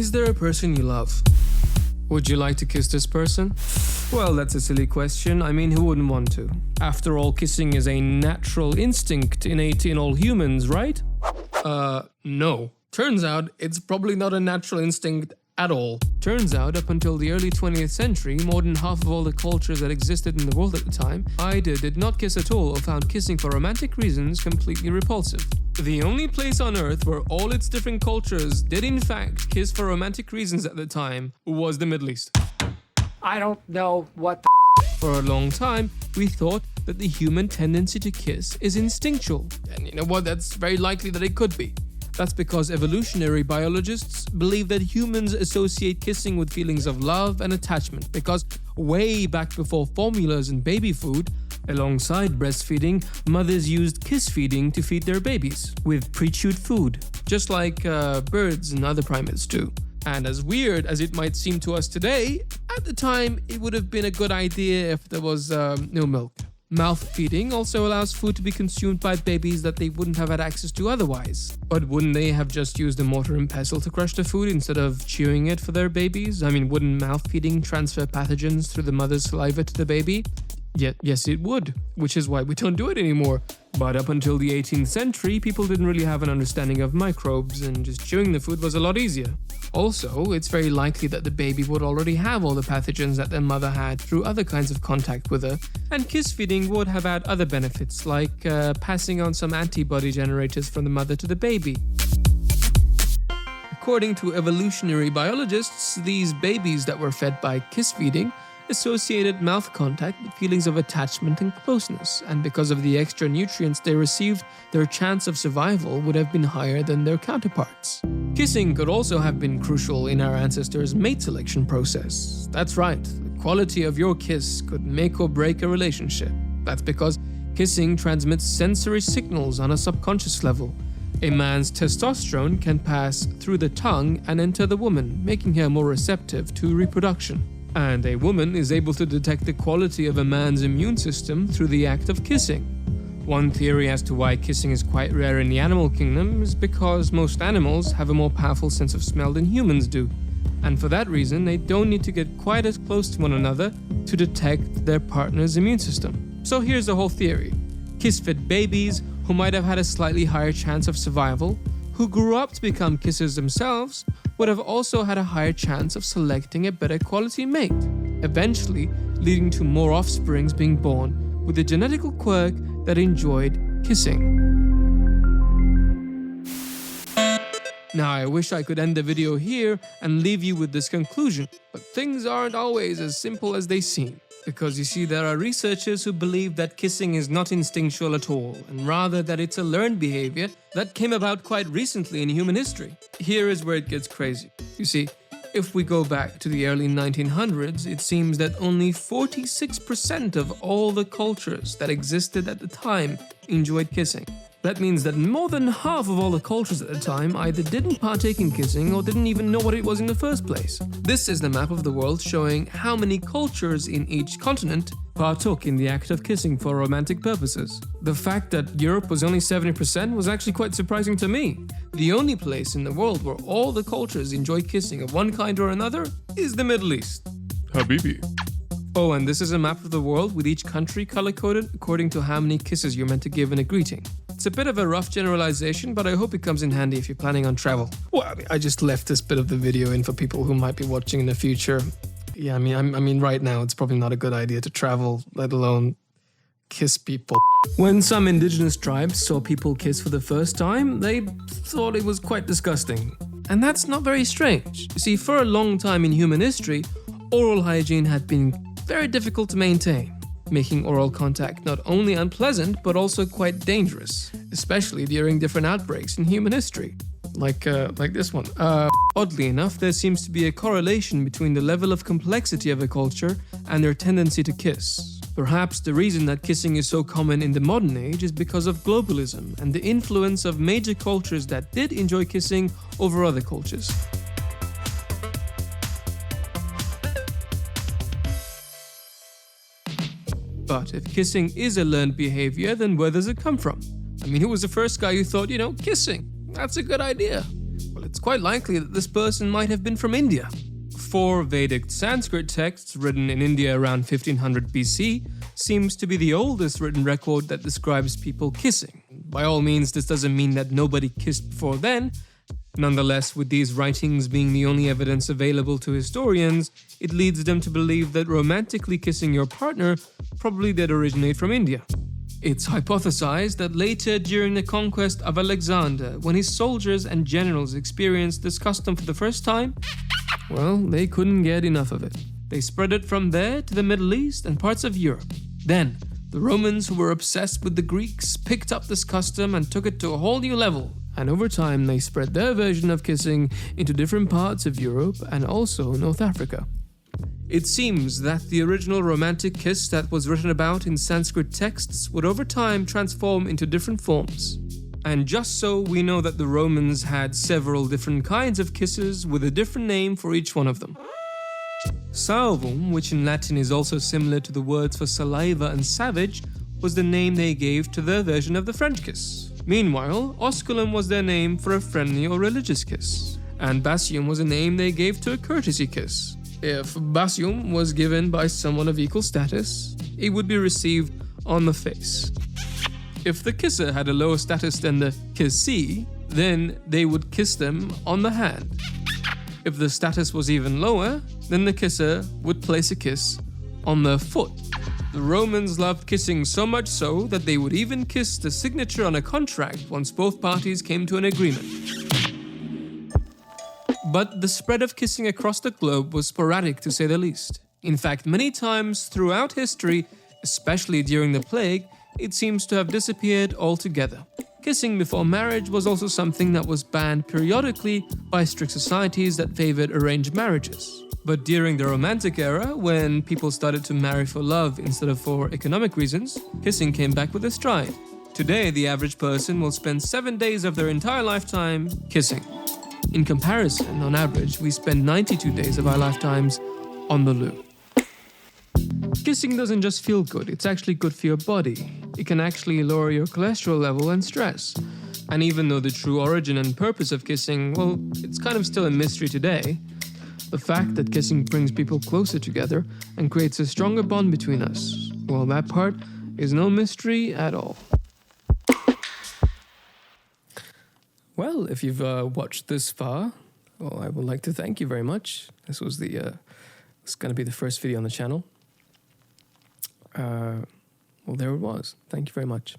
Is there a person you love? Would you like to kiss this person? Well, that's a silly question. I mean, who wouldn't want to? After all, kissing is a natural instinct innate in all humans, right? No. Turns out it's probably not a natural instinct at all. Turns out, up until the early 20th century, more than half of all the cultures that existed in the world at the time either did not kiss at all or found kissing for romantic reasons completely repulsive. The only place on Earth where all its different cultures did in fact kiss for romantic reasons at the time was the Middle East. I don't know what the For a long time, we thought that the human tendency to kiss is instinctual. And you know what? That's very likely that it could be. That's because evolutionary biologists believe that humans associate kissing with feelings of love and attachment, because way back before formulas and baby food, alongside breastfeeding, mothers used kiss feeding to feed their babies with pre-chewed food, just like birds and other primates do. And as weird as it might seem to us today, at the time it would have been a good idea if there was no milk. Mouth feeding also allows food to be consumed by babies that they wouldn't have had access to otherwise. But wouldn't they have just used a mortar and pestle to crush the food instead of chewing it for their babies? I mean, wouldn't mouth feeding transfer pathogens through the mother's saliva to the baby? Yes, it would, which is why we don't do it anymore. But up until the 18th century, people didn't really have an understanding of microbes, and just chewing the food was a lot easier. Also, it's very likely that the baby would already have all the pathogens that their mother had through other kinds of contact with her, and kiss feeding would have had other benefits, like passing on some antibody generators from the mother to the baby. According to evolutionary biologists, these babies that were fed by kiss feeding associated mouth contact with feelings of attachment and closeness, and because of the extra nutrients they received, their chance of survival would have been higher than their counterparts. Kissing could also have been crucial in our ancestors' mate selection process. That's right, the quality of your kiss could make or break a relationship. That's because kissing transmits sensory signals on a subconscious level. A man's testosterone can pass through the tongue and enter the woman, making her more receptive to reproduction. And a woman is able to detect the quality of a man's immune system through the act of kissing. One theory as to why kissing is quite rare in the animal kingdom is because most animals have a more powerful sense of smell than humans do. And for that reason, they don't need to get quite as close to one another to detect their partner's immune system. So here's the whole theory. Kiss-fed babies who might have had a slightly higher chance of survival, who grew up to become kissers themselves, would have also had a higher chance of selecting a better quality mate, eventually leading to more offsprings being born with a genetical quirk that enjoyed kissing. Now, I wish I could end the video here and leave you with this conclusion, but things aren't always as simple as they seem. Because you see, there are researchers who believe that kissing is not instinctual at all, and rather that it's a learned behavior that came about quite recently in human history. Here is where it gets crazy. You see, if we go back to the early 1900s, it seems that only 46% of all the cultures that existed at the time enjoyed kissing. That means that more than half of all the cultures at the time either didn't partake in kissing or didn't even know what it was in the first place. This is the map of the world showing how many cultures in each continent partook in the act of kissing for romantic purposes. The fact that Europe was only 70% was actually quite surprising to me. The only place in the world where all the cultures enjoy kissing of one kind or another is the Middle East. Habibi. Oh, and this is a map of the world with each country color-coded according to how many kisses you're meant to give in a greeting. It's a bit of a rough generalization, but I hope it comes in handy if you're planning on travel. Well, I just left this bit of the video in for people who might be watching in the future. Yeah, I mean, right now it's probably not a good idea to travel, let alone kiss people. When some indigenous tribes saw people kiss for the first time, they thought it was quite disgusting. And that's not very strange. You see, for a long time in human history, oral hygiene had been very difficult to maintain, making oral contact not only unpleasant but also quite dangerous, especially during different outbreaks in human history, like this one. Oddly enough, there seems to be a correlation between the level of complexity of a culture and their tendency to kiss. Perhaps the reason that kissing is so common in the modern age is because of globalism and the influence of major cultures that did enjoy kissing over other cultures. But if kissing is a learned behavior, then where does it come from? I mean, who was the first guy who thought, kissing, that's a good idea? Well, it it's quite likely that this person might have been from India. 4 Vedic Sanskrit texts written in India around 1500 BC seems to be the oldest written record that describes people kissing. By all means, this doesn't mean that nobody kissed before then. Nonetheless, with these writings being the only evidence available to historians, it leads them to believe that romantically kissing your partner probably did originate from India. It's hypothesized that later, during the conquest of Alexander, when his soldiers and generals experienced this custom for the first time, well, they couldn't get enough of it. They spread it from there to the Middle East and parts of Europe. Then, the Romans, who were obsessed with the Greeks, picked up this custom and took it to a whole new level. And over time, they spread their version of kissing into different parts of Europe and also North Africa. It seems that the original romantic kiss that was written about in Sanskrit texts would over time transform into different forms. And just so, we know that the Romans had several different kinds of kisses with a different name for each one of them. Salvum, which in Latin is also similar to the words for saliva and savage, was the name they gave to their version of the French kiss. Meanwhile, osculum was their name for a friendly or religious kiss, and basium was a name they gave to a courtesy kiss. If basium was given by someone of equal status, it would be received on the face. If the kisser had a lower status than the kissee, then they would kiss them on the hand. If the status was even lower, then the kisser would place a kiss on their foot. The Romans loved kissing so much so that they would even kiss the signature on a contract once both parties came to an agreement. But the spread of kissing across the globe was sporadic, to say the least. In fact, many times throughout history, especially during the plague, it seems to have disappeared altogether. Kissing before marriage was also something that was banned periodically by strict societies that favored arranged marriages. But during the Romantic era, when people started to marry for love instead of for economic reasons, kissing came back with a stride. Today, the average person will spend 7 days of their entire lifetime kissing. In comparison, on average, we spend 92 days of our lifetimes on the loo. Kissing doesn't just feel good, it's actually good for your body. It can actually lower your cholesterol level and stress. And even though the true origin and purpose of kissing, well, it's kind of still a mystery today, the fact that kissing brings people closer together and creates a stronger bond between us, well, that part is no mystery at all. Well, if you've watched this far, well, I would like to thank you very much. This was it's going to be the first video on the channel. Well, there it was. Thank you very much.